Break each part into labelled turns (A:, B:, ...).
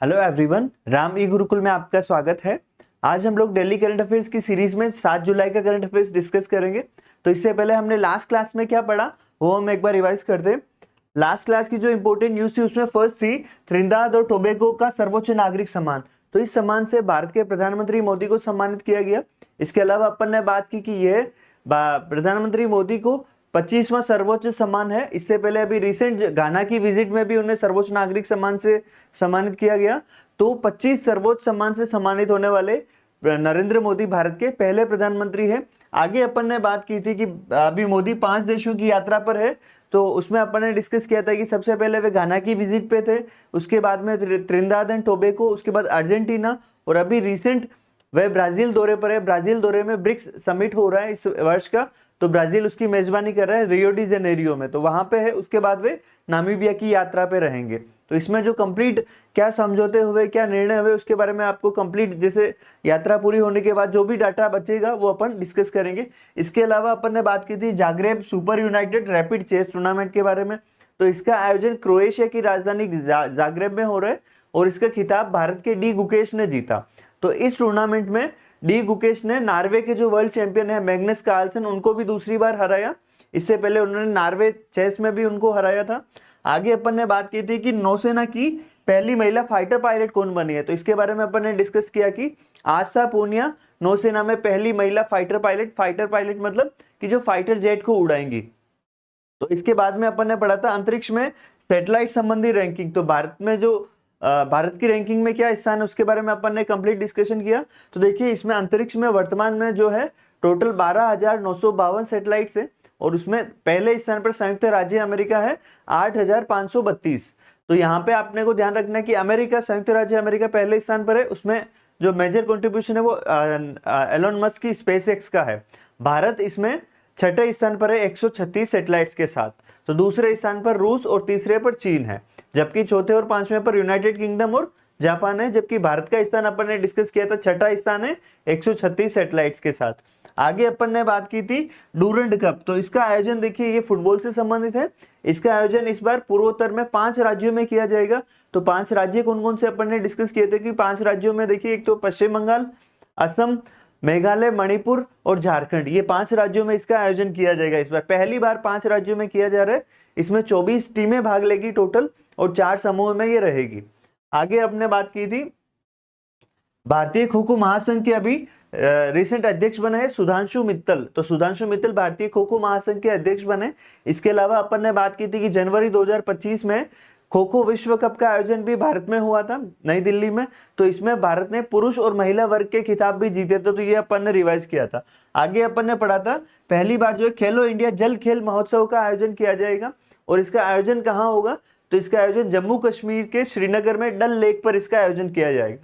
A: Hello everyone, Ram ई गुरुकुल में आपका स्वागत है। आज हम लोग दिल्ली करंट अफेयर्स की सीरीज में 7 जुलाई का करंट अफेयर्स डिस्कस करेंगे। तो इससे पहले हमने लास्ट क्लास में क्या पढ़ा वो हम एक बार रिवाइज करते हैं। लास्ट क्लास की जो इंपॉर्टेंट न्यूज थी उसमें फर्स्ट थी त्रिनिदाद और टोबैगो का सर्वोच्च नागरिक सम्मान। तो इस सम्मान से भारत के प्रधानमंत्री मोदी को सम्मानित किया गया। इसके अलावा अपन ने बात की कि यह प्रधानमंत्री मोदी को 25वां सर्वोच्च सम्मान है। इससे पहले अभी रिसेंट घाना की विजिट में भी उन्हें सर्वोच्च नागरिक सम्मान से सम्मानित किया गया। तो 25 सर्वोच्च सम्मान से सम्मानित होने वाले नरेंद्र मोदी भारत के पहले प्रधानमंत्री हैं। आगे अपन ने बात की थी कि अभी मोदी 5 देशों की यात्रा पर है। तो उसमें अपन ने डिस्कस किया था कि सबसे पहले वे घाना की विजिट पे थे, उसके बाद में त्रिनिदाद एंड टोबैगो, उसके बाद अर्जेंटीना, और अभी रिसेंट वह ब्राजील दौरे पर है। ब्राजील दौरे में ब्रिक्स समिट हो रहा है इस वर्ष का, तो ब्राजील उसकी मेजबानी कर रहा है रियो डी जेनेरियो में, तो वहां पे है। उसके बाद वे नामीबिया की यात्रा पे रहेंगे। तो इसमें जो कंप्लीट क्या समझौते हुए, क्या निर्णय हुए, उसके बारे में आपको कंप्लीट जैसे यात्रा पूरी होने के बाद जो भी डाटा बचेगा वो अपन डिस्कस करेंगे। इसके अलावा अपन ने बात की थी Zagreb Super United rapid chess tournament के बारे में। तो इसका आयोजन क्रोएशिया की राजधानी जाग्रेब में हो रहा है और इसका खिताब भारत के डी गुकेश ने जीता। तो इस टूर्नामेंट में डी गुकेश ने नॉर्वे के जो वर्ल्ड चैंपियन है मैग्नस कार्लसन, उनको भी दूसरी बार हराया। इससे पहले उन्होंने नॉर्वे चेस में भी उनको हराया था। आगे अपन ने बात की थी कि नौसेना की पहली महिला फाइटर पायलट कौन बनी है। तो इसके बारे में अपन ने डिस्कस किया कि आशा पूनिया नौसेना में पहली महिला फाइटर पायलट मतलब कि जो फाइटर जेट को उड़ाएंगी। तो इसके बाद में अपन ने पढ़ा था अंतरिक्ष में सैटेलाइट संबंधी रैंकिंग। तो भारत में जो भारत की रैंकिंग में क्या स्थान है उसके बारे में अपन ने कंप्लीट डिस्कशन किया। तो देखिए इसमें अंतरिक्ष में वर्तमान में जो है टोटल 12,952 सैटेलाइट्स है और उसमें पहले स्थान पर संयुक्त राज्य अमेरिका है 8,532। तो यहाँ पे आपने को ध्यान रखना है कि अमेरिका, संयुक्त राज्य अमेरिका पहले स्थान पर है। उसमें जो मेजर कंट्रीब्यूशन है वो एलोन मस्क की स्पेसएक्स का है। भारत इसमें छठे स्थान पर है 136 सैटेलाइट्स के साथ। तो दूसरे स्थान पर रूस और तीसरे पर चीन है, जबकि चौथे और पांचवें पर यूनाइटेड किंगडम और जापान है। जबकि भारत का स्थान अपन ने डिस्कस किया था, छठा स्थान है 136 सैटेलाइट्स के साथ। आगे अपन ने बात की थी डूरंड कप। तो इसका आयोजन देखिए ये फुटबॉल से संबंधित है। इसका आयोजन इस बार पूर्वोत्तर में 5 राज्यों में किया जाएगा। तो 5 राज्य कौन कौन से अपन ने डिस्कस किए थे कि 5 राज्यों में देखिए एक तो पश्चिम बंगाल, असम, मेघालय, मणिपुर और झारखंड, ये 5 राज्यों में इसका आयोजन किया जाएगा। इस बार पहली बार 5 राज्यों में किया जा रहा है। इसमें 24 टीमें भाग लेगी टोटल और 4 समूह में ये रहेगी। आगे अपने बात की थी भारतीय खो खो महासंघ के अभी रिसेंट अध्यक्ष बने हैं सुधांशु मित्तल। तो सुधांशु मित्तल भारतीय खो खो महासंघ के अध्यक्ष बने। इसके अलावा अपन ने बात की थी कि जनवरी 2025 में खो खो विश्व कप का आयोजन भी भारत में हुआ था, नई दिल्ली में। तो इसमें भारत ने पुरुष और महिला वर्ग के खिताब भी जीते थे। तो ये अपन ने रिवाइज किया था। आगे अपन ने पढ़ा था पहली बार जो है खेलो इंडिया जल खेल महोत्सव का आयोजन किया जाएगा। और इसका आयोजन कहाँ होगा? तो इसका आयोजन जम्मू कश्मीर के श्रीनगर में डल लेक पर इसका आयोजन किया जाएगा।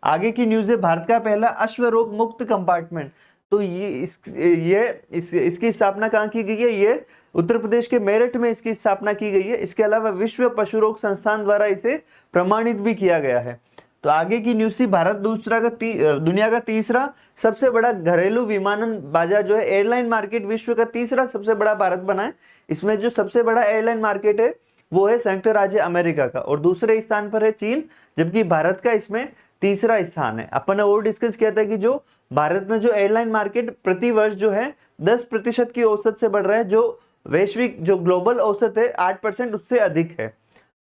A: आगे की न्यूज है भारत का पहला अश्व रोग मुक्त कंपार्टमेंट। तो इसकी स्थापना कहाँ की गई है? ये उत्तर प्रदेश के मेरठ में इसकी स्थापना की गई है। इसके अलावा विश्व पशु रोग संस्थान द्वारा इसे प्रमाणित भी किया गया है। तो आगे की न्यूज थी भारत दुनिया का तीसरा सबसे बड़ा घरेलू विमानन बाजार जो है एयरलाइन मार्केट, विश्व का तीसरा सबसे बड़ा भारत बना है। इसमें जो सबसे बड़ा एयरलाइन मार्केट है वो है संयुक्त राज्य अमेरिका का और दूसरे स्थान पर है चीन, जबकि भारत का इसमें तीसरा स्थान है। अपन ने और डिस्कस किया था कि जो भारत में जो एयरलाइन मार्केट प्रति वर्ष जो है 10% की औसत से बढ़ रहा है, जो वैश्विक जो ग्लोबल औसत है 8% उससे अधिक है।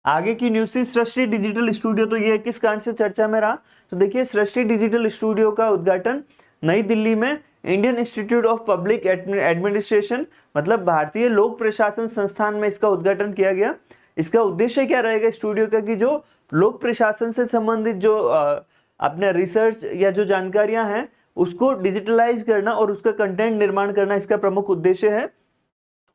A: आगे की न्यूज थी सृष्टि डिजिटल स्टूडियो। तो ये किस कारण से चर्चा में रहा? तो देखिए सृष्टि डिजिटल स्टूडियो का उद्घाटन नई दिल्ली में Indian institute of public administration मतलब भारतीय लोक प्रशासन संस्थान में इसका उद्घाटन किया गया। इसका उद्देश्य क्या रहेगा स्टूडियो का कि जो लोक प्रशासन से संबंधित जो अपने रिसर्च या जो जानकारियां हैं उसको डिजिटलाइज करना और उसका कंटेंट निर्माण करना इसका प्रमुख उद्देश्य है।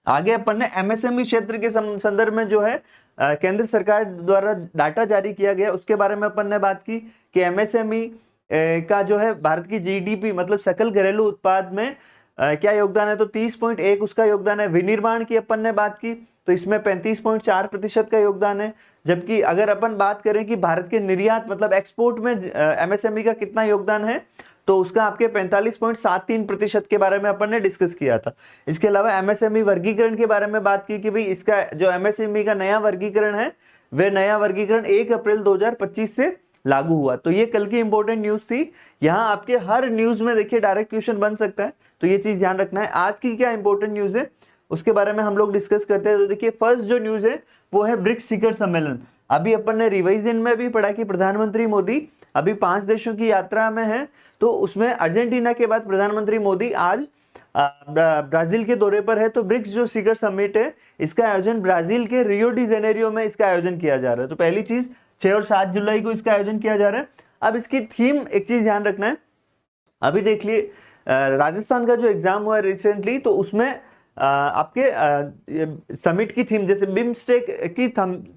A: आगे अपन ने एमएसएमई क्षेत्र के संदर्भ में जो है केंद्र सरकार द्वारा डाटा जारी किया गया उसके बारे में अपन ने बात की कि एमएसएमई का जो है भारत की जीडीपी मतलब सकल घरेलू उत्पाद में क्या योगदान है? तो 30.1 उसका योगदान है। विनिर्माण की अपन ने बात की तो इसमें 35.4% का योगदान है। जबकि अगर अपन बात करें कि भारत के निर्यात मतलब एक्सपोर्ट में एमएसएमई का कितना योगदान है तो उसका आपके 45.73% के बारे में अपन ने डिस्कस किया था। इसके अलावा एमएसएमई वर्गीकरण के बारे में बात की कि भाई इसका जो एमएसएमई का नया वर्गीकरण है वह नया वर्गीकरण 1 अप्रैल 2025 से लागू हुआ। तो ये कल की इंपॉर्टेंट न्यूज थी। यहाँ आपके हर न्यूज में देखिए डायरेक्ट क्वेश्चन बन सकता है, तो ये चीज ध्यान रखना है। आज की क्या इंपॉर्टेंट न्यूज है उसके बारे में हम लोग डिस्कस करते हैं। तो देखिए फर्स्ट जो न्यूज है वो है ब्रिक्स शिखर सम्मेलन। अभी अपन ने रिवाइजन में भी पढ़ा कि प्रधानमंत्री मोदी अभी 5 देशों की यात्रा में है, तो उसमें अर्जेंटीना के बाद प्रधानमंत्री मोदी आज ब्राजील के दौरे पर है। तो ब्रिक्स जो शिखर समिट है इसका आयोजन ब्राजील के रियो डी जेनेरियो में इसका आयोजन किया जा रहा है। तो पहली चीज 6 और 7 जुलाई को इसका आयोजन किया जा रहा है। अब इसकी थीम एक चीज ध्यान रखना है, अभी देख लिए राजस्थान का जो एग्जाम हुआ रिसेंटली, तो उसमें आपके समिट की थीम जैसे बिम्स्टेक की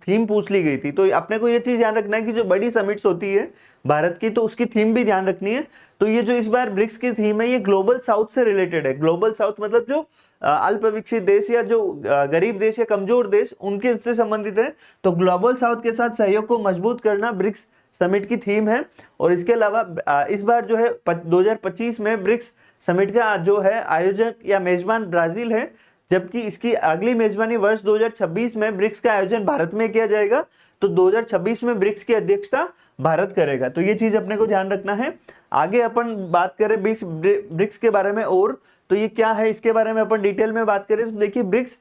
A: थीम पूछ ली गई थी। तो अपने को ये चीज ध्यान रखना है कि जो बड़ी समिट्स होती है भारत की, तो उसकी थीम भी ध्यान रखनी है। तो ये जो इस बार ब्रिक्स की थीम है ये ग्लोबल साउथ से रिलेटेड है। ग्लोबल साउथ मतलब जो अल्प विकसित देश या जो गरीब देश या कमजोर देश उनके से संबंधित है। तो ग्लोबल साउथ के साथ सहयोग को मजबूत करना ब्रिक्स समिट की थीम है। और इसके अलावा इस बार जो है 2025 में ब्रिक्स समिट का जो है आयोजक या मेजबान ब्राजील है, जबकि इसकी अगली मेजबानी वर्ष 2026 में ब्रिक्स का आयोजन भारत में किया जाएगा। तो 2026 में ब्रिक्स की अध्यक्षता भारत करेगा। तो ये चीज अपने को ध्यान रखना है। आगे अपन बात करें ब्रिक्स के बारे में, और तो ये क्या है इसके बारे में अपन डिटेल में बात करें तो देखिए ब्रिक्स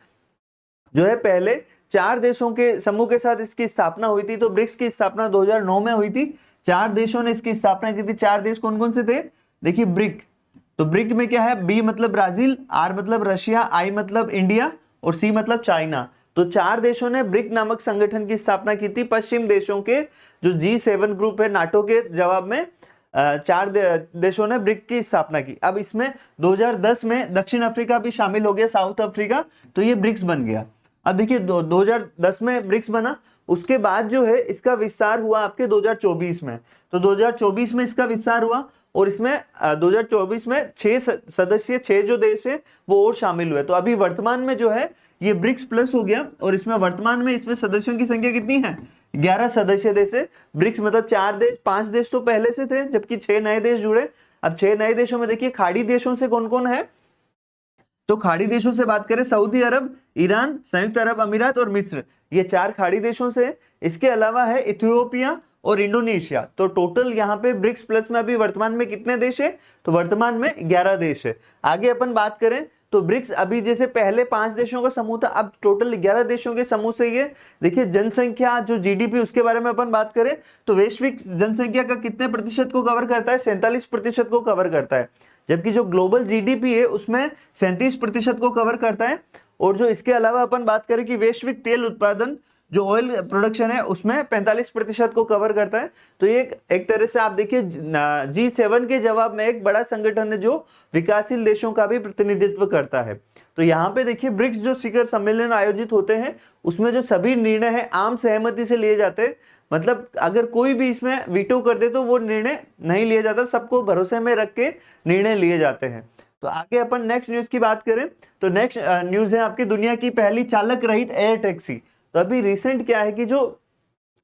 A: जो है पहले 4 देशों के समूह के साथ इसकी स्थापना हुई थी। तो ब्रिक्स की स्थापना 2009 में हुई थी। 4 देशों ने इसकी स्थापना की थी। 4 देश कौन कौन से थे देखिए ब्रिक। तो ब्रिक में क्या है, बी मतलब ब्राजील, आर मतलब रशिया, आई मतलब इंडिया और सी मतलब चाइना। तो 4 देशों ने ब्रिक नामक संगठन की स्थापना की थी। पश्चिम देशों के जो G7 ग्रुप है नाटो के जवाब में 4 देशों ने ब्रिक की स्थापना की। अब इसमें 2010 में दक्षिण अफ्रीका भी शामिल हो गया, साउथ अफ्रीका, तो ये ब्रिक्स बन गया। अब देखिए 2010 में ब्रिक्स बना, उसके बाद जो है इसका विस्तार हुआ आपके 2024 में। तो 2024 में इसका विस्तार हुआ और इसमें 2024 में 6 सदस्य 6 जो देश है वो और शामिल हुए। तो अभी वर्तमान में जो है ये ब्रिक्स प्लस हो गया और इसमें वर्तमान में इसमें सदस्यों की संख्या कितनी है, 11 सदस्य देश है। ब्रिक्स मतलब 4 देश, 5 देश तो पहले से थे जबकि 6 नए देश जुड़े। अब 6 नए देशों में देखिए खाड़ी देशों से कौन कौन है, तो खाड़ी देशों से बात करें सऊदी अरब, ईरान, संयुक्त अरब अमीरात और मिस्र, ये 4 खाड़ी देशों से। इसके अलावा है इथियोपिया और इंडोनेशिया। तो टोटल यहाँ पे ब्रिक्स प्लस में अभी वर्तमान में कितने देश है, तो वर्तमान में 11 देश है। आगे अपन बात करें तो ब्रिक्स अभी जैसे पहले 5 देशों का समूह था, अब टोटल 11 देशों के समूह से ये देखिए जनसंख्या जो जीडीपी उसके बारे में अपन बात करें तो वैश्विक जनसंख्या का कितने प्रतिशत को कवर करता है, 47% को कवर करता है। जबकि जो ग्लोबल जीडीपी है उसमें 37% को कवर करता है। और जो इसके अलावा अपन बात करें कि वैश्विक तेल उत्पादन जो ऑयल प्रोडक्शन है उसमें 45% को कवर करता है। तो ये एक तरह से आप देखिए G7 के जवाब में एक बड़ा संगठन है जो विकासशील देशों का भी प्रतिनिधित्व करता है। तो यहाँ पे देखिए ब्रिक्स जो शिखर सम्मेलन आयोजित होते हैं उसमें जो सभी निर्णय है आम सहमति से लिए जाते हैं। मतलब अगर कोई भी इसमें वीटो कर दे तो वो निर्णय नहीं लिया जाता, सबको भरोसे में रख के निर्णय लिए जाते हैं। तो आगे अपन नेक्स्ट न्यूज की बात करें तो नेक्स्ट न्यूज है आपकी दुनिया की पहली चालक रहित एयर टैक्सी। तो अभी रिसेंट क्या है कि जो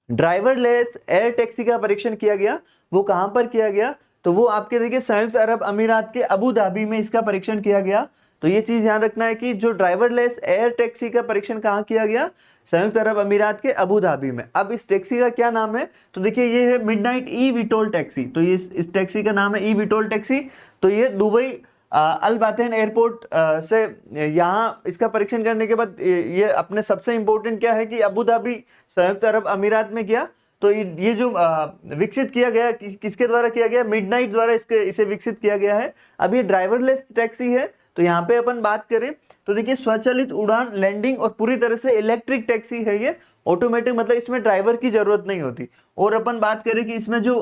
A: ड्राइवरलेस एयर टैक्सी का परीक्षण किया गया वो कहां पर किया गया, तो वो आपके देखिए संयुक्त अरब अमीरात के अबू धाबी में इसका परीक्षण किया गया। तो ये चीज ध्यान रखना है कि जो ड्राइवरलेस एयर टैक्सी का परीक्षण कहां किया गया, संयुक्त अरब अमीरात के अबू धाबी में। अब इस टैक्सी का क्या नाम है, तो देखिए ये है मिडनाइट ई विटोल टैक्सी। तो ये इस टैक्सी का नाम है ई विटोल टैक्सी। तो ये दुबई अल बातेन एयरपोर्ट से यहाँ इसका परीक्षण करने के बाद ये अपने सबसे इंपॉर्टेंट क्या है कि अबू धाबी संयुक्त अरब अमीरात में किया। तो ये जो विकसित किया गया किसके द्वारा किया गया, मिडनाइट द्वारा इसे विकसित किया गया है। अब ये ड्राइवरलेस टैक्सी है। तो यहाँ पे अपन बात करें तो देखिए स्वचालित उड़ान, लैंडिंग और पूरी तरह से इलेक्ट्रिक टैक्सी है ये, ऑटोमेटिक, मतलब इसमें ड्राइवर की जरूरत नहीं होती। और अपन बात करें कि इसमें जो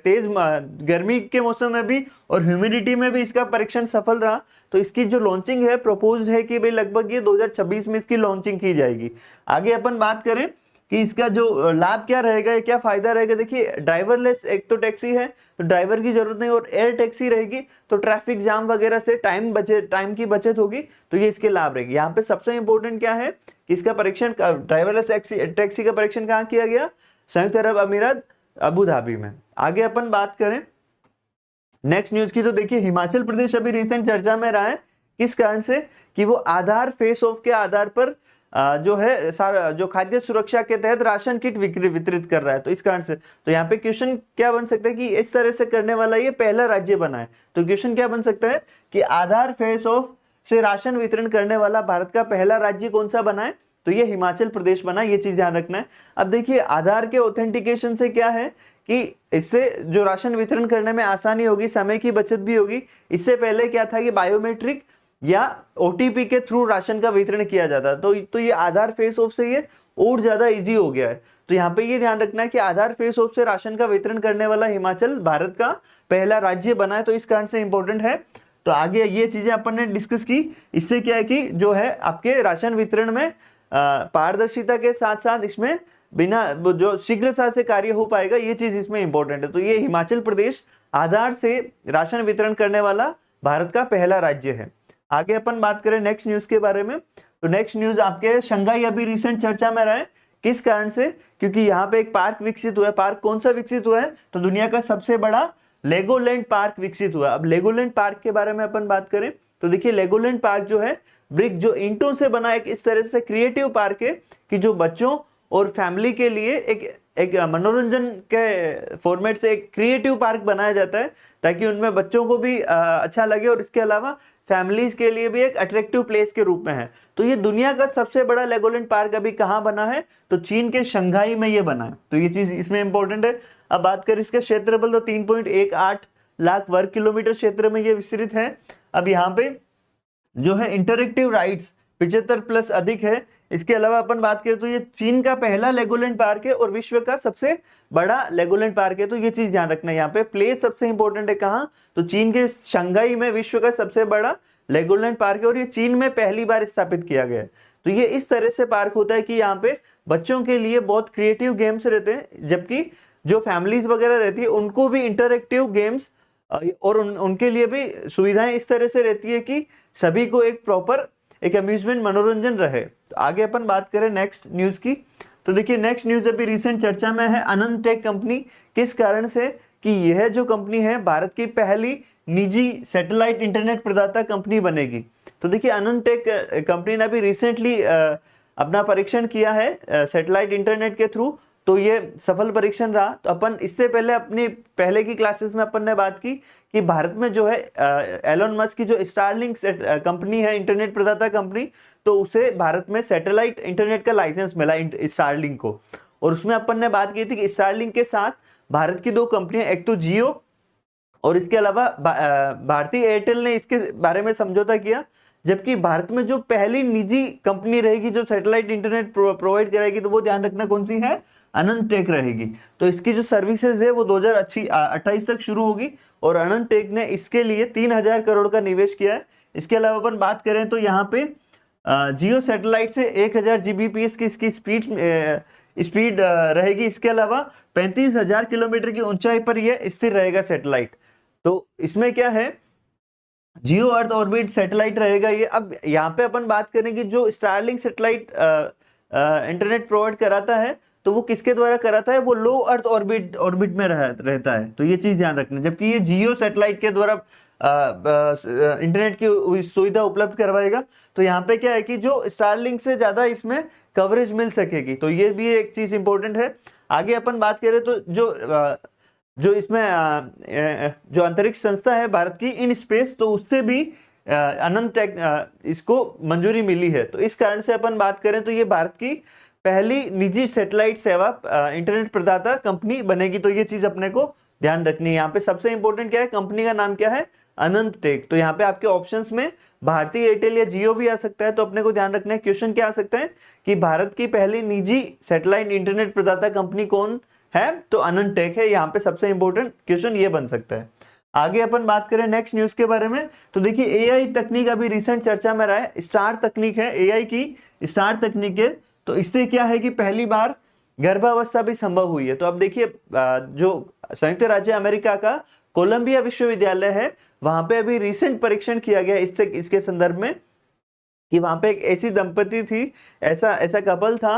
A: तेज गर्मी के मौसम में भी और ह्यूमिडिटी में भी इसका परीक्षण सफल रहा। तो इसकी जो लॉन्चिंग है प्रपोज्ड है कि भाई लगभग ये 2026 में इसकी लॉन्चिंग की जाएगी। आगे अपन बात करें कि इसका जो लाभ क्या रहेगा, क्या फायदा रहेगा, देखिए ड्राइवरलेस एक तो टैक्सी है तो ड्राइवर की जरूरत नहीं, और एयर टैक्सी रहेगी तो ट्रैफिक जाम वगैरह से टाइम की बचत होगी। तो ये इसके लाभ रहेगी। यहाँ पे सबसे इंपॉर्टेंट क्या है कि इसका परीक्षण ड्राइवरलेस टैक्सी का परीक्षण कहाँ किया गया, संयुक्त अरब अमीरात अबू धाबी में। आगे अपन बात करें नेक्स्ट न्यूज की तो देखिए हिमाचल प्रदेश अभी रिसेंट चर्चा में रहा है। किस कारण से कि वो आधार फेस ऑफ के आधार पर जो है सारा जो खाद्य सुरक्षा के तहत राशन किट वितरित कर रहा है। तो इस कारण से तो यहाँ पे क्वेश्चन क्या बन सकता है कि इस तरह से करने वाला ये पहला राज्य बना है। तो क्वेश्चन क्या बन सकता है कि आधार फेस ऑफ से राशन वितरण करने वाला भारत का पहला राज्य कौन सा बना है, तो ये हिमाचल प्रदेश बना। ये चीज ध्यान रखना है। अब देखिए आधार के ऑथेंटिकेशन से क्या है कि इससे जो राशन वितरण करने में आसानी होगी, समय की बचत भी होगी। इससे पहले क्या था कि बायोमेट्रिक या ओटीपी के थ्रू राशन का वितरण किया जाता। तो ये आधार फेस ऑफ से ये और ज्यादा इजी हो गया है। तो यहाँ पे ये ध्यान रखना है कि आधार फेस ऑफ से राशन का वितरण करने वाला हिमाचल भारत का पहला राज्य बना है। तो इस कारण से इंपॉर्टेंट है। तो आगे ये चीजें अपन ने डिस्कस की। इससे क्या है कि जो है आपके राशन वितरण में पारदर्शिता के साथ साथ इसमें बिना जो शीघ्रता से कार्य हो पाएगा, ये चीज इसमें इंपॉर्टेंट है। तो ये हिमाचल प्रदेश आधार से राशन वितरण करने वाला भारत का पहला राज्य है। आगे अपन बात करें नेक्स्ट न्यूज के बारे में। तो नेक्स्ट न्यूज आपके शंघाई अभी रिसेंट चर्चा में रहा है। किस कारण से? क्योंकि यहाँ पे एक पार्क विकसित हुआ है। पार्क कौन सा विकसित हुआ है? तो दुनिया का सबसे बड़ा लेगोलैंड पार्क विकसित हुआ। अब लेगोलैंड पार्क के बारे में अपन बात करें तो देखिए लेगोलैंड पार्क जो है ब्रिक जो ईंटों से बना एक इस तरह से क्रिएटिव पार्क है कि जो बच्चों और फैमिली के लिए एक मनोरंजन के फॉर्मेट से एक क्रिएटिव पार्क बनाया जाता है ताकि उनमें बच्चों को भी अच्छा लगे और इसके अलावा फैमिलीज के लिए भी एक अट्रैक्टिव प्लेस के रूप में है। तो ये दुनिया का सबसे बड़ा लेगोलैंड पार्क अभी कहाँ बना है? तो चीन के शंघाई में ये बना है। तो ये चीज इसमें इंपॉर्टेंट है। अब बात करें इसका क्षेत्रफल तो 3.18 लाख वर्ग किलोमीटर क्षेत्र में ये विस्तृत है। अब यहाँ पे जो है इंटरेक्टिव राइड्स 75+ अधिक है। इसके अलावा अपन बात करें तो ये चीन का पहला लेगोलैंड पार्क है और विश्व का सबसे बड़ा लेगोलैंड पार्क है। तो ये चीज ध्यान रखना है। यहाँ पे प्लेस सबसे इंपॉर्टेंट है कहाँ? तो चीन के शंघाई में विश्व का सबसे बड़ा लेगोलैंड पार्क है और ये चीन में पहली बार स्थापित किया गया है। तो ये इस तरह से पार्क होता है कि यहाँ पे बच्चों के लिए बहुत क्रिएटिव गेम्स रहते हैं, जबकि जो फैमिलीज वगैरह रहती है उनको भी इंटरेक्टिव गेम्स और उनके लिए भी सुविधाएं इस तरह से रहती है कि सभी को एक प्रॉपर एक अम्यूजमेंट मनोरंजन रहे। तो आगे अपन बात करें नेक्स्ट न्यूज की। तो देखिए नेक्स्ट न्यूज अभी रिसेंट चर्चा में है अनंत टेक कंपनी। किस कारण से? कि यह जो कंपनी है भारत की पहली निजी सैटेलाइट इंटरनेट प्रदाता कंपनी बनेगी। तो देखिए अनंत टेक कंपनी ने अभी रिसेंटली अपना परीक्षण किया है सैटेलाइट इंटरनेट के थ्रू। तो ये सफल परीक्षण रहा। तो अपन इससे पहले अपनी पहले की क्लासेस में अपन ने बात की कि भारत में जो है एलोन मस्क की जो स्टारलिंक कंपनी है इंटरनेट प्रदाता कंपनी, तो उसे भारत में सैटेलाइट इंटरनेट का लाइसेंस मिला स्टारलिंक को। और उसमें अपन ने बात की थी कि स्टारलिंक के साथ भारत की दो कंपनियां, एक तो जियो और इसके अलावा भारतीय एयरटेल ने इसके बारे में समझौता किया। जबकि भारत में जो पहली निजी कंपनी रहेगी जो सैटेलाइट इंटरनेट प्रोवाइड कराएगी, तो वो ध्यान रखना कौन सी है? अनंत टेक रहेगी। तो इसकी जो सर्विसेज है वो 2028 तक शुरू होगी और अनंत टेक ने इसके लिए 3000 करोड़ का निवेश किया है। इसके अलावा अपन बात करें तो यहाँ पे जियो सैटेलाइट से 1000 Gbps की इसकी स्पीड रहेगी। इसके अलावा 35,000 किलोमीटर की ऊंचाई पर यह स्थिर रहेगा सैटेलाइट। तो इसमें क्या है, जियो अर्थ ऑर्बिट सैटेलाइट रहेगा ये। अब यहाँ पे अपन बात करें कि जो स्टारलिंक सैटेलाइट इंटरनेट प्रोवाइड कराता है तो वो किसके द्वारा कराता है? वो लो अर्थ ऑर्बिट में रहता है। तो ये चीज ध्यान रखना। जबकि ये जियो सैटेलाइट के द्वारा इंटरनेट की सुविधा उपलब्ध करवाएगा। तो यहाँ पे क्या है कि जो स्टारलिंक से ज्यादा इसमें कवरेज मिल सकेगी। तो ये भी एक चीज इंपॉर्टेंट है। आगे अपन बात करें तो जो इसमें जो अंतरिक्ष संस्था है भारत की इन स्पेस, तो उससे भी अनंत टेक इसको मंजूरी मिली है। तो इस कारण से अपन बात करें तो ये भारत की पहली निजी सैटेलाइट सेवा इंटरनेट प्रदाता कंपनी बनेगी। तो ये चीज अपने को ध्यान रखनी है। यहाँ पे सबसे इंपॉर्टेंट क्या है? कंपनी का नाम क्या है? अनंत टेक। तो यहाँ पे आपके ऑप्शंस में भारतीय एयरटेल या जियो भी आ सकता है। तो अपने को ध्यान रखना है। क्वेश्चन क्या आ सकता है कि भारत की पहली निजी सैटेलाइट इंटरनेट प्रदाता कंपनी कौन है? तो अनंत टेक है। यहाँ पे सबसे इंपॉर्टेंट क्वेश्चन ये बन सकता है। आगे अपन बात करें नेक्स्ट न्यूज के बारे में। तो देखिए एआई तकनीक अभी रिसेंट चर्चा में रहा है। स्टार तकनीक है, एआई की स्टार तकनीक है। तो इससे क्या है कि पहली बार गर्भावस्था भी संभव हुई है। तो अब देखिए जो संयुक्त राज्य अमेरिका का कोलंबिया विश्वविद्यालय है, वहां पे अभी रिसेंट परीक्षण किया गया इसके संदर्भ में कि वहां पे एक ऐसी दंपति थी, ऐसा कपल था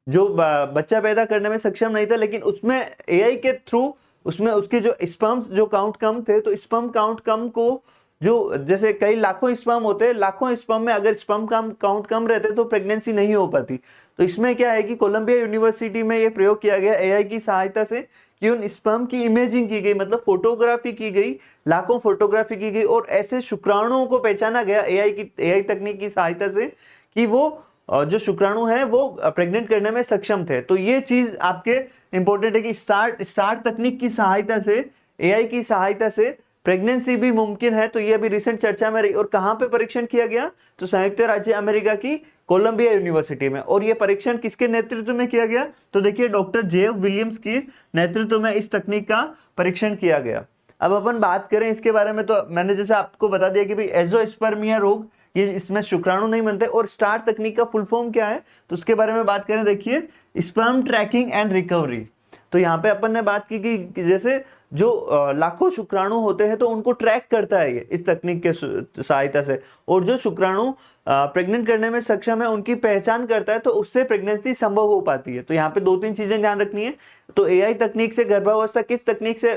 A: जो बच्चा पैदा करने में सक्षम नहीं था, लेकिन उसमें एआई के थ्रू उसमें उसके जो स्पर्म्स जो काउंट कम थे, तो स्पर्म काउंट कम को जो जैसे कई लाखों स्पर्म होते हैं, लाखों स्पर्म में अगर स्पर्म काउंट कम रहते तो प्रेगनेंसी नहीं हो पाती। तो इसमें क्या है कि कोलंबिया यूनिवर्सिटी में ये प्रयोग किया गया एआई की सहायता से कि उन स्पर्म की इमेजिंग की गई, मतलब फोटोग्राफी की गई, लाखों फोटोग्राफी की गई और ऐसे शुक्राणुओं को पहचाना गया एआई तकनीक की सहायता से कि वो जो शुक्राणु है वो प्रेग्नेंट करने में सक्षम थे। तो ये चीज आपके इंपॉर्टेंट है कि स्टार्ट तकनीक की सहायता से, एआई की सहायता से प्रेगनेंसी भी मुमकिन है। तो ये अभी रिसेंट चर्चा में रही। और कहां पे परीक्षण किया गया? तो संयुक्त राज्य अमेरिका की कोलंबिया यूनिवर्सिटी में। और ये परीक्षण किसके नेतृत्व में किया गया? तो देखिए डॉक्टर जेफ विलियम्स के नेतृत्व में इस तकनीक का परीक्षण किया गया। अब अपन बात करें इसके बारे में, तो मैंने जैसे आपको बता दिया कि भाई एजोस्पर्मिया रोग, ये इसमें शुक्राणु नहीं बनते। और स्टार तकनीक का फुल फॉर्म क्या है तो उसके बारे में बात करें। देखिए स्पर्म ट्रैकिंग एंड रिकवरी। तो यहाँ पे अपन ने बात की कि जैसे जो लाखों शुक्राणु होते हैं तो उनको ट्रैक करता है ये इस तकनीक के सहायता से, और जो शुक्राणु प्रेग्नेंट करने में सक्षम है उनकी पहचान करता है, तो उससे प्रेगनेंसी संभव हो पाती है। तो यहाँ पे 2-3 चीजें ध्यान रखनी है। तो एआई तकनीक से गर्भावस्था किस तकनीक से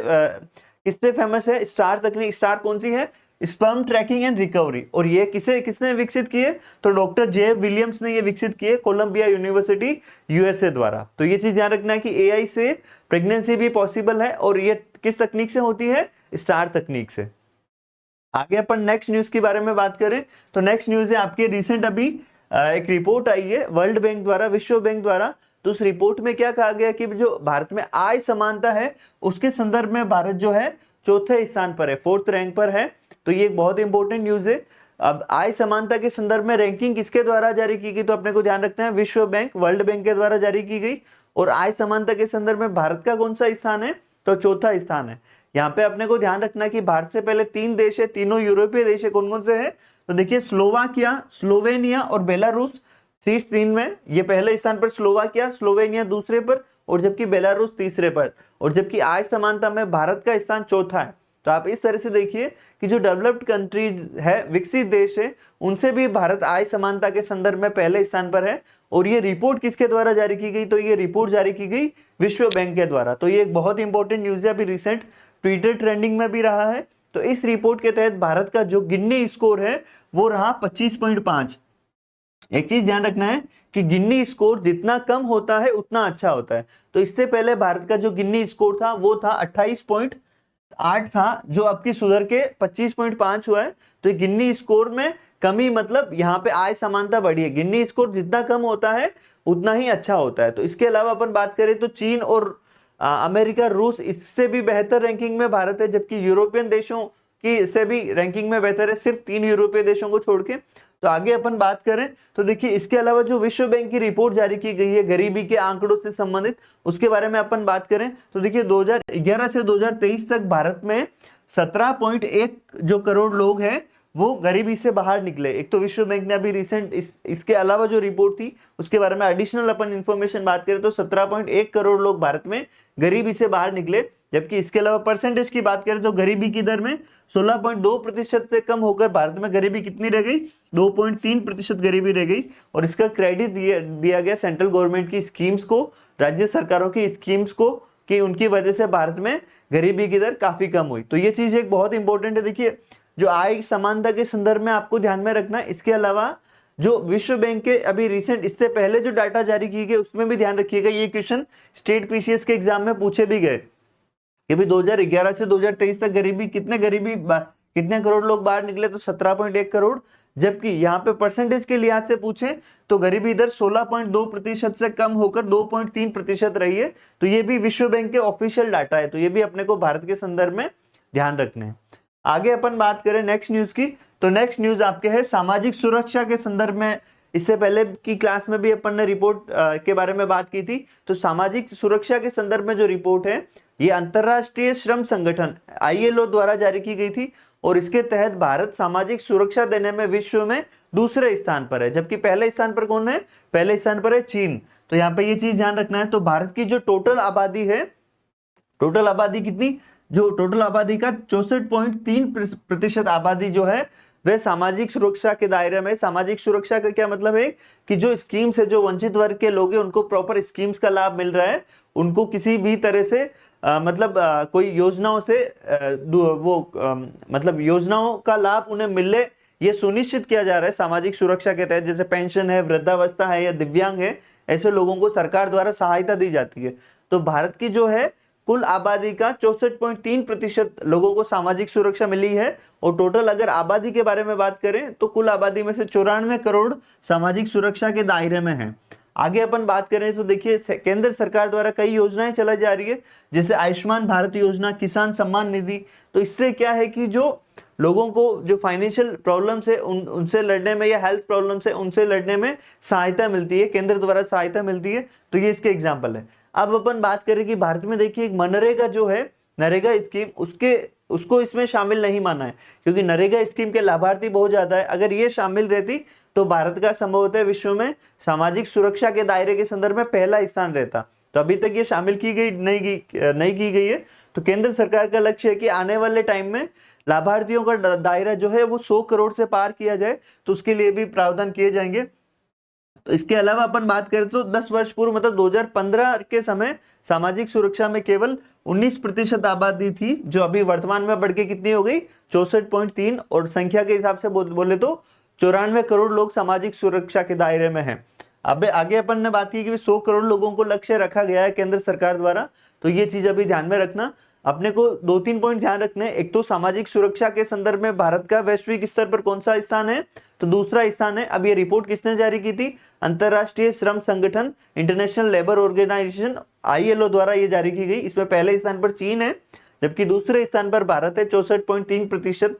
A: किससे फेमस है? स्टार तकनीक। स्टार कौन सी है? Sperm tracking and recovery. और ये किसने विकसित किए? तो डॉक्टर जेफ विलियम्स ने ये विकसित किए कोलंबिया यूनिवर्सिटी यूएसए द्वारा। तो ये चीज ध्यान रखना है कि एआई से प्रेगनेंसी भी पॉसिबल है, और ये किस तकनीक से होती है? स्टार तकनीक से। आगे अपन नेक्स्ट न्यूज के बारे में बात करें तो नेक्स्ट न्यूज है आपके रिसेंट अभी एक रिपोर्ट आई है वर्ल्ड बैंक द्वारा, विश्व बैंक द्वारा। तो उस रिपोर्ट में क्या कहा गया कि जो भारत में आय समानता है उसके संदर्भ में भारत जो है चौथे स्थान पर है, 4th रैंक पर है। तो ये एक बहुत इंपॉर्टेंट न्यूज है। अब आय समानता के संदर्भ में रैंकिंग किसके द्वारा जारी की गई? तो अपने को ध्यान रखना है विश्व बैंक, वर्ल्ड बैंक के द्वारा जारी की गई। और आय समानता के संदर्भ में भारत का कौन सा स्थान है? तो चौथा स्थान है। यहाँ पे अपने को ध्यान रखना है कि भारत से पहले 3 देश है, तीनों यूरोपीय देश है। कौन कौन से है? तो देखिए स्लोवाकिया, स्लोवेनिया और बेलारूस शीर्ष 3 में। ये पहले स्थान पर स्लोवाकिया, स्लोवेनिया दूसरे पर, और जबकि बेलारूस तीसरे पर। और जबकि आय समानता में भारत का स्थान चौथा है। तो आप इस तरह से देखिए कि जो डेवलप्ड कंट्रीज है, विकसित देश है, उनसे भी भारत आय समानता के संदर्भ में पहले स्थान पर है। और ये रिपोर्ट किसके द्वारा जारी की गई? तो ये रिपोर्ट जारी की गई विश्व बैंक के द्वारा। तो ये एक बहुत इंपॉर्टेंट न्यूज है, अभी रिसेंट ट्विटर ट्रेंडिंग में भी रहा है। तो इस रिपोर्ट के तहत भारत का जो गिन्नी स्कोर है वो रहा 25.5। एक चीज ध्यान रखना है कि गिन्नी स्कोर जितना कम होता है उतना अच्छा होता है। तो इससे पहले भारत का जो गिन्नी स्कोर था वो था 28.8 था, जो आपकी सुधर के 25.5 हुआ है। तो गिन्नी स्कोर में कमी, मतलब यहाँ पे आय समानता बढ़ी है। गिन्नी स्कोर जितना कम होता है उतना ही अच्छा होता है। तो इसके अलावा अपन बात करें तो चीन और अमेरिका, रूस, इससे भी बेहतर रैंकिंग में भारत है। जबकि यूरोपियन देशों की से भी रैंकिंग में बेहतर है, सिर्फ 3 यूरोपीय देशों को छोड़ के। तो आगे अपन बात करें तो देखिए इसके अलावा जो विश्व बैंक की रिपोर्ट जारी की गई है गरीबी के आंकड़ों से संबंधित, उसके बारे में अपन बात करें तो देखिए 2011 से 2023 तक भारत में 17.1 जो करोड़ लोग हैं वो गरीबी से बाहर निकले। एक तो विश्व बैंक ने अभी रिसेंट इसके अलावा जो रिपोर्ट थी उसके बारे में एडिशनल अपन इंफॉर्मेशन बात करें तो 17.1 करोड़ लोग भारत में गरीबी से बाहर निकले। जबकि इसके अलावा परसेंटेज की बात करें तो गरीबी की दर में 16.2% से कम होकर भारत में गरीबी कितनी रह गई? 2.3% गरीबी रह गई। और इसका क्रेडिट दिया गया सेंट्रल गवर्नमेंट की स्कीम्स को, राज्य सरकारों की स्कीम्स को, कि उनकी वजह से भारत में गरीबी की दर काफी कम हुई। तो ये चीज एक बहुत इंपॉर्टेंट है। देखिए जो आय समानता के संदर्भ में आपको ध्यान में रखना है। इसके अलावा जो विश्व बैंक के अभी रिसेंट इससे पहले जो डाटा जारी किए गए उसमें भी ध्यान रखिएगा। ये क्वेश्चन स्टेट पीसीएस के एग्जाम में पूछे भी गए कि भाई 2011 से 2023 तक कितने करोड़ लोग बाहर निकले? तो 17.1 करोड़। जबकि यहाँ पे परसेंटेज के लिहाज से पूछे तो गरीबी दर 16.2% से कम होकर 2.3% रही है। तो ये भी विश्व बैंक के ऑफिशियल डाटा है। तो ये भी अपने को भारत के संदर्भ में ध्यान रखने हैं। आगे अपन बात करें नेक्स्ट न्यूज की तो नेक्स्ट न्यूज आपके है सामाजिक सुरक्षा के संदर्भ में। इससे पहले की क्लास में भी अपन ने रिपोर्ट के बारे में बात की थी। तो सामाजिक सुरक्षा के संदर्भ में जो रिपोर्ट है ये अंतरराष्ट्रीय श्रम संगठन ILO द्वारा जारी की गई थी। और इसके तहत भारत सामाजिक सुरक्षा देने में विश्व में दूसरे स्थान पर है। जबकि पहले स्थान पर कौन है? पहले स्थान पर है चीन। तो यहाँ पे ये चीज ध्यान रखना है। तो भारत की जो टोटल आबादी है, टोटल आबादी कितनी? जो टोटल आबादी का 64.3% आबादी जो है वह सामाजिक सुरक्षा के दायरे में। सामाजिक सुरक्षा का क्या मतलब है? कि जो स्कीम्स है, जो वंचित वर्ग के लोग हैं उनको प्रॉपर स्कीम्स का लाभ मिल रहा है, उनको किसी भी तरह से मतलब कोई योजनाओं से मतलब योजनाओं का लाभ उन्हें मिले ये सुनिश्चित किया जा रहा है सामाजिक सुरक्षा के तहत। जैसे पेंशन है, वृद्धावस्था है या दिव्यांग है, ऐसे लोगों को सरकार द्वारा सहायता दी जाती है। तो भारत की जो है कुल आबादी का 64.3% लोगों को सामाजिक सुरक्षा मिली है। और टोटल अगर आबादी के बारे में बात करें तो कुल आबादी में से 94 करोड़ सामाजिक सुरक्षा के दायरे में है। आगे अपन बात करें तो देखिए केंद्र सरकार द्वारा कई योजनाएं चलाई जा रही है, जैसे आयुष्मान भारत योजना, किसान सम्मान निधि। तो इससे क्या है कि जो लोगों को जो फाइनेंशियल प्रॉब्लम्स है उनसे लड़ने में या हेल्थ प्रॉब्लम्स है उनसे लड़ने में सहायता मिलती है, केंद्र द्वारा सहायता मिलती है। तो ये इसके एग्जाम्पल है। अब अपन बात करें कि भारत में देखिए एक मनरेगा जो है, नरेगा स्कीम, उसको इसमें शामिल नहीं माना है, क्योंकि नरेगा स्कीम के लाभार्थी बहुत ज्यादा है। अगर ये शामिल रहती तो भारत का संभवतः विश्व में सामाजिक सुरक्षा के दायरे के संदर्भ में पहला स्थान रहता। तो अभी तक ये शामिल की गई नहीं की गई है। तो केंद्र सरकार का लक्ष्य है कि आने वाले टाइम में लाभार्थियों का दायरा जो है वो 100 करोड़ से पार किया जाए, तो उसके लिए भी प्रावधान किए जाएंगे। तो इसके अलावा अपन बात करें तो 10 वर्ष पूर्व मतलब 2015 के समय सामाजिक सुरक्षा में केवल 19% आबादी थी, जो अभी वर्तमान में बढ़ के कितनी हो गई 64.3, और संख्या के हिसाब से बोले तो 94 करोड़ लोग सामाजिक सुरक्षा के दायरे में हैं। अब आगे अपन ने बात की कि 100 करोड़ लोगों को लक्ष्य रखा गया है केंद्र सरकार द्वारा। तो ये चीज अभी ध्यान में रखना। अपने को 2-3 पॉइंट ध्यान रखने। एक तो सामाजिक सुरक्षा के संदर्भ में भारत का वैश्विक स्तर पर कौन सा स्थान है, तो दूसरा स्थान है। अब ये रिपोर्ट किसने जारी की थी, अंतरराष्ट्रीय श्रम संगठन इंटरनेशनल लेबर ऑर्गेनाइजेशन ILO द्वारा ये जारी की गई। इसमें पहले स्थान पर चीन है, जबकि दूसरे स्थान पर भारत है 64.3%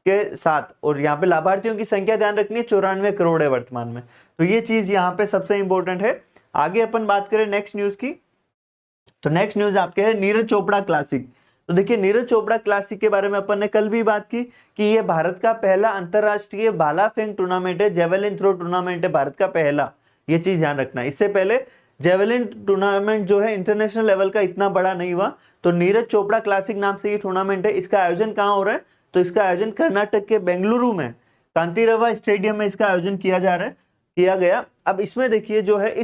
A: के साथ। और यहाँ पे लाभार्थियों की संख्या ध्यान रखनी है 94 करोड़ है वर्तमान में। तो ये चीज यहाँ पे सबसे इंपॉर्टेंट है। आगे अपन बात करें नेक्स्ट न्यूज की, तो नेक्स्ट न्यूज आपके है नीरज चोपड़ा क्लासिक। तो देखिए नीरज चोपड़ा क्लासिक के बारे में अपन ने कल भी बात की कि ये भारत का पहला अंतरराष्ट्रीय भाला फेंक टूर्नामेंट है, जेवेलिन थ्रो टूर्नामेंट है भारत का पहला। ये चीज ध्यान रखना। इससे पहले जेवेलिन टूर्नामेंट जो है इंटरनेशनल लेवल का इतना बड़ा नहीं हुआ। तो नीरज चोपड़ा क्लासिक नाम से ये टूर्नामेंट है। इसका आयोजन कहाँ हो रहा है, तो इसका आयोजन कर्नाटक के बेंगलुरु में कांतिरवा स्टेडियम में इसका आयोजन किया गया। अब इसमें देखिए जो है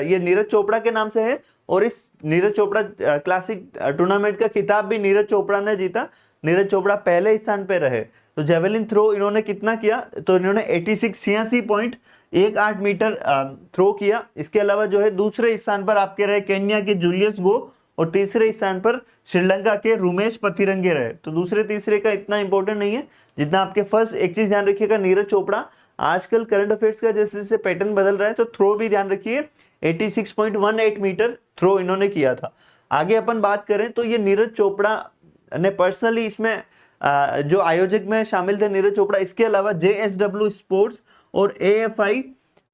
A: ये नीरज चोपड़ा के नाम से है, और इस नीरज चोपड़ा क्लासिक टूर्नामेंट का खिताब भी नीरज चोपड़ा ने जीता। नीरज चोपड़ा पहले स्थान पे रहे। तो जेवेलिन थ्रो इन्होंने कितना किया, तो इन्होंने 86.18 मीटर थ्रो किया। इसके अलावा जो है दूसरे स्थान पर आपके रहे केन्या के जूलियस गो, और तीसरे स्थान पर श्रीलंका के रुमेश पथिरंगे रहे। तो दूसरे तीसरे का इतना इंपॉर्टेंट नहीं है जितना आपके फर्स्ट। एक चीज ध्यान रखिएगा, नीरज चोपड़ा आजकल करंट अफेयर्स का जैसे जैसे पैटर्न बदल रहा है, तो थ्रो भी ध्यान रखिए 86.18 मीटर थ्रो इन्होंने किया था। आगे अपन बात करें तो ये नीरज चोपड़ा ने पर्सनली इसमें जो आयोजक में शामिल थे नीरज चोपड़ा। इसके अलावा JSW स्पोर्ट्स और AFI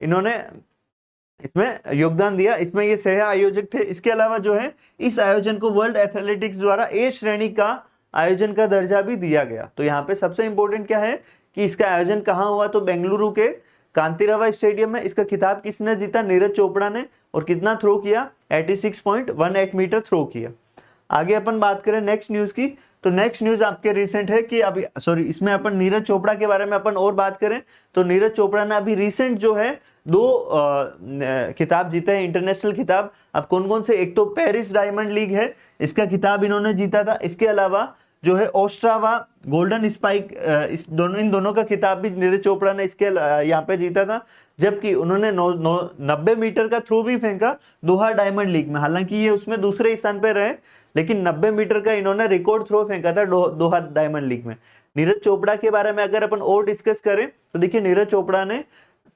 A: इन्होंने इसमें योगदान दिया, इसमें ये सह आयोजक थे। इसके अलावा जो है इस आयोजन को वर्ल्ड एथलेटिक्स द्वारा A श्रेणी का आयोजन का दर्जा भी दिया गया। तो यहाँ पे सबसे इंपॉर्टेंट क्या है कि इसका आयोजन कहाँ हुआ, तो बेंगलुरु के कांतिरवा स्टेडियम में। इसका खिताब किसने जीता, नीरज चोपड़ा ने। और कितना थ्रो किया, 86.18 मीटर थ्रो किया। आगे अपन बात करें नेक्स्ट न्यूज की, तो नेक्स्ट न्यूज आपके रिसेंट है कि अभी इसमें अपन नीरज चोपड़ा के बारे में अपन और बात करें तो नीरज चोपड़ा ने अभी रिसेंट जो है 2 खिताब जीते हैं, इंटरनेशनल खिताब। अब कौन कौन से, एक तो पेरिस डायमंड लीग है, इसका खिताब इन्होंने जीता था। इसके अलावा जो है ओस्ट्रावा गोल्डन स्पाइक, इन दोनों का खिताब भी नीरज चोपड़ा ने इसके यहाँ पे जीता था। जबकि उन्होंने 90 मीटर का थ्रो भी फेंका दोहा डायमंड लीग में। हालांकि ये उसमें दूसरे स्थान पे रहे, लेकिन 90 मीटर का इन्होंने रिकॉर्ड थ्रो फेंका था दोहा डायमंड लीग में। नीरज चोपड़ा के बारे में अगर अपन और डिस्कस करें तो देखिए नीरज चोपड़ा ने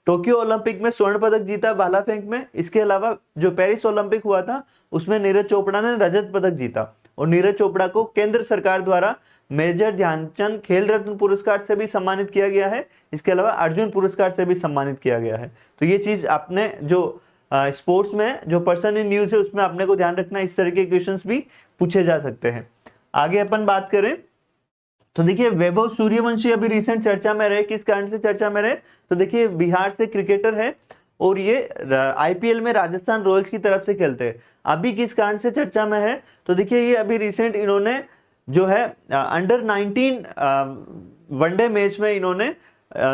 A: टोक्यो ओलंपिक में स्वर्ण पदक जीता भाला फेंक में। इसके अलावा जो पेरिस ओलंपिक हुआ था उसमें नीरज चोपड़ा ने रजत पदक जीता। और नीरज चोपड़ा को केंद्र सरकार द्वारा मेजर ध्यानचंद खेल रत्न पुरस्कार से भी सम्मानित किया गया है। इसके अलावा अर्जुन पुरस्कार से भी सम्मानित किया गया है। तो ये चीज आपने जो स्पोर्ट्स में जो पर्सन इन न्यूज है उसमें आपने को ध्यान रखना, इस तरह के क्वेश्चंस भी पूछे जा सकते हैं। आगे अपन बात करें तो देखिए वैभव सूर्यवंशी अभी रिसेंट चर्चा में रहे। किस कारण से चर्चा में रहे, तो देखिए बिहार से क्रिकेटर है और ये IPL में राजस्थान रॉयल्स की तरफ से खेलते हैं। अभी किस कारण से चर्चा में है, तो देखिए ये अभी रिसेंट इन्होंने जो है अंडर 19 वनडे मैच में इन्होंने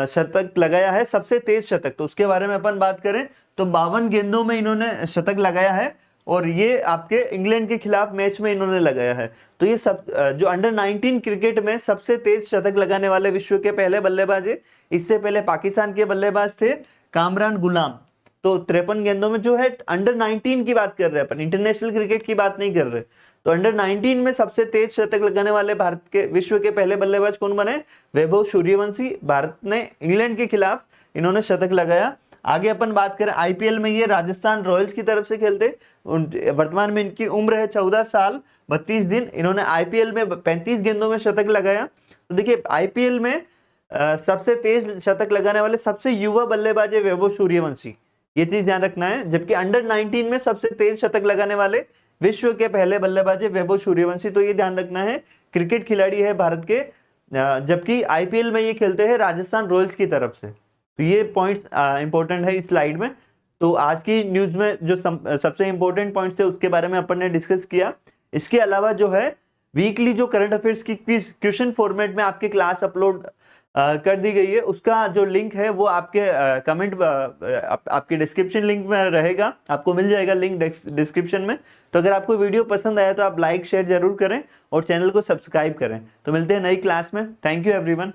A: शतक लगाया है, सबसे तेज शतक। तो उसके बारे में अपन बात करें तो 52 गेंदों में इन्होंने शतक लगाया है। और ये आपके इंग्लैंड के खिलाफ मैच में इन्होंने लगाया है। तो ये सब जो अंडर 19 क्रिकेट में सबसे तेज शतक लगाने वाले विश्व के पहले बल्लेबाज है। इससे पहले पाकिस्तान के बल्लेबाज थे कामरान गुलाम। तो 53 गेंदों में जो है अंडर 19 की बात कर रहे हैं अपन, इंटरनेशनल क्रिकेट की बात नहीं कर रहे। तो अंडर 19 में सबसे तेज शतक लगाने वाले भारत के विश्व के पहले बल्लेबाज कौन बने? वैभव सूर्यवंशी। भारत ने इंग्लैंड के खिलाफ इन्होंने शतक लगाया। आगे अपन बात करें आईपीएल में, ये राजस्थान रॉयल्स की तरफ से खेलते। वर्तमान में इनकी उम्र है 14 साल 32 दिन। इन्होंने आईपीएल में 35 गेंदों में शतक लगाया। तो देखिए आईपीएल में सबसे तेज शतक लगाने वाले सबसे युवा बल्लेबाज है वैभव सूर्यवंशी, ये चीज ध्यान रखना है। जबकि अंडर 19 में सबसे तेज शतक लगाने वाले विश्व के पहले बल्लेबाज है वैभव सूर्यवंशी, तो ये ध्यान रखना है। क्रिकेट खिलाड़ी है भारत के, जबकि आईपीएल में ये खेलते हैं राजस्थान रॉयल्स की तरफ से। तो ये पॉइंट्स इंपॉर्टेंट है इस स्लाइड में। तो आज की न्यूज में जो सबसे इंपॉर्टेंट पॉइंट्स थे उसके बारे में अपन ने डिस्कस किया। इसके अलावा जो है वीकली जो करंट अफेयर्स की क्विज क्वेश्चन फॉर्मेट में आपकी क्लास अपलोड कर दी गई है, उसका जो लिंक है वो आपके कमेंट आपके डिस्क्रिप्शन लिंक में रहेगा, आपको मिल जाएगा लिंक डिस्क्रिप्शन में। तो अगर आपको वीडियो पसंद आया तो आप लाइक शेयर जरूर करें और चैनल को सब्सक्राइब करें। तो मिलते हैं नई क्लास में। Thank you everyone.